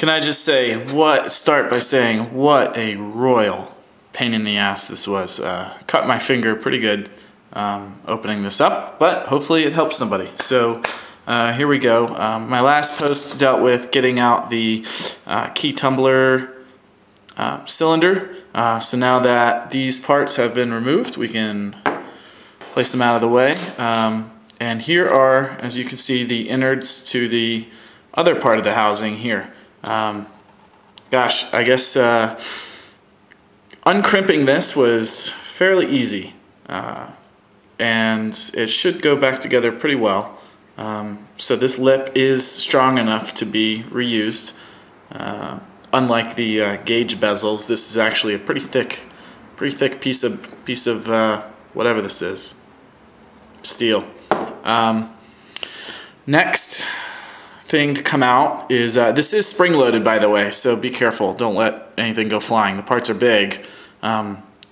Can I just start by saying what a royal pain in the ass this was. Cut my finger pretty good opening this up, but hopefully it helps somebody. So here we go. My last post dealt with getting out the key tumbler cylinder. So now that these parts have been removed, we can place them out of the way. And here are, as you can see, the innards to the other part of the housing here. Gosh, I guess uncrimping this was fairly easy, and it should go back together pretty well. So this lip is strong enough to be reused. Unlike the gauge bezels, this is actually a pretty thick piece of whatever this is, steel. Next thing to come out is this is spring loaded, by the way, so be careful, don't let anything go flying. The parts are big.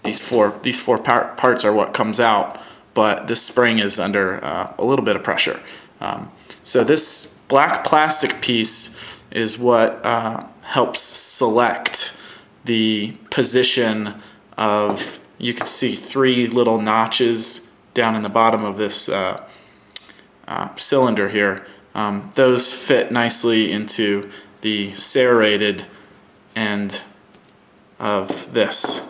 These four parts are what comes out, but this spring is under a little bit of pressure. So this black plastic piece is what helps select the position of, you can see 3 little notches down in the bottom of this cylinder here. Those fit nicely into the serrated end of this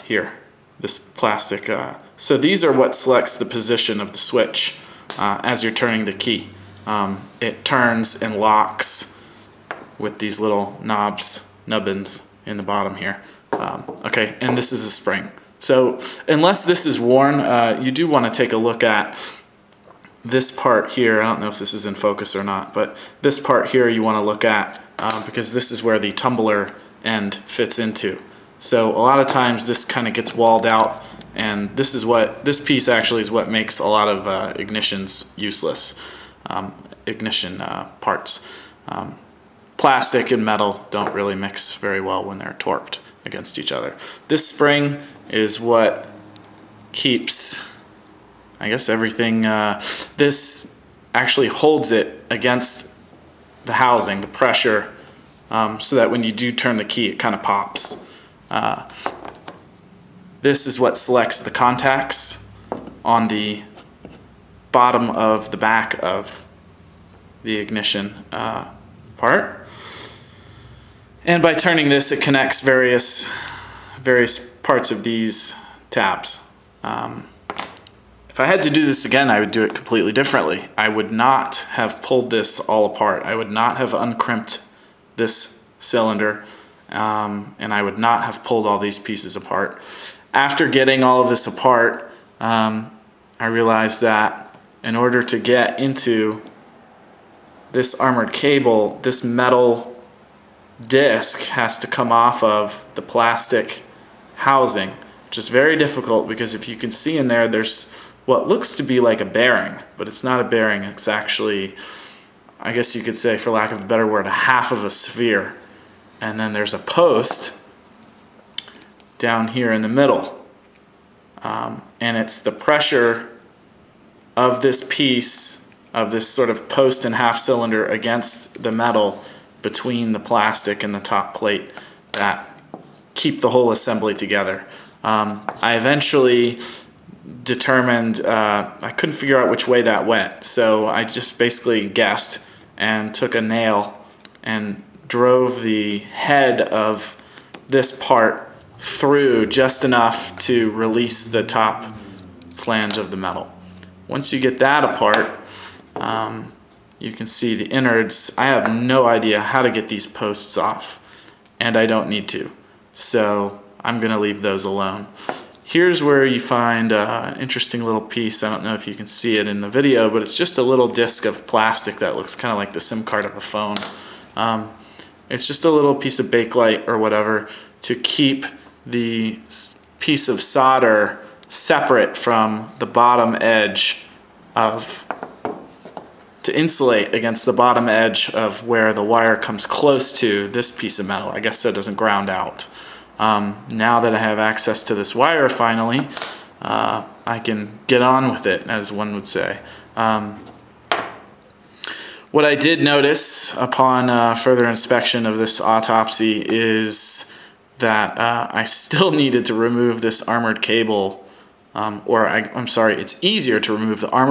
here, this plastic. So these are what selects the position of the switch as you're turning the key. It turns and locks with these little nubbins in the bottom here. Okay, and this is a spring. So unless this is worn, you do want to take a look at this part here. I don't know if this is in focus or not, but this part here you want to look at because this is where the tumbler end fits into. So a lot of times this kind of gets walled out, and this piece actually is what makes a lot of ignitions useless. Ignition parts. Plastic and metal don't really mix very well when they're torqued against each other. This spring is what keeps, I guess, everything. This actually holds it against the housing, the pressure, so that when you do turn the key, it kind of pops. This is what selects the contacts on the bottom of the back of the ignition part. And by turning this, it connects various parts of these tabs. If I had to do this again, I would do it completely differently. I would not have pulled this all apart. I would not have uncrimped this cylinder, and I would not have pulled all these pieces apart. After getting all of this apart, I realized that in order to get into this armored cable, this metal disc has to come off of the plastic housing, which is very difficult because if you can see in there, there's what looks to be like a bearing, but it's not a bearing. It's actually, I guess you could say, for lack of a better word, a half of a sphere. And then there's a post down here in the middle. And it's the pressure of this piece, of this sort of post and half cylinder against the metal between the plastic and the top plate that keep the whole assembly together. I eventually determined I couldn't figure out which way that went, so I just basically guessed and took a nail and drove the head of this part through just enough to release the top flange of the metal. Once you get that apart, you can see the innards. I have no idea how to get these posts off, and I don't need to, so I'm going to leave those alone. Here's where you find an interesting little piece. I don't know if you can see it in the video, but it's just a little disc of plastic that looks kind of like the SIM card of a phone. It's just a little piece of bakelite or whatever to keep the piece of solder separate from the bottom edge to insulate against the bottom edge of where the wire comes close to this piece of metal, I guess, so it doesn't ground out. Now that I have access to this wire finally, I can get on with it, as one would say. What I did notice upon further inspection of this autopsy is that I still needed to remove this armored cable, I'm sorry, it's easier to remove the armored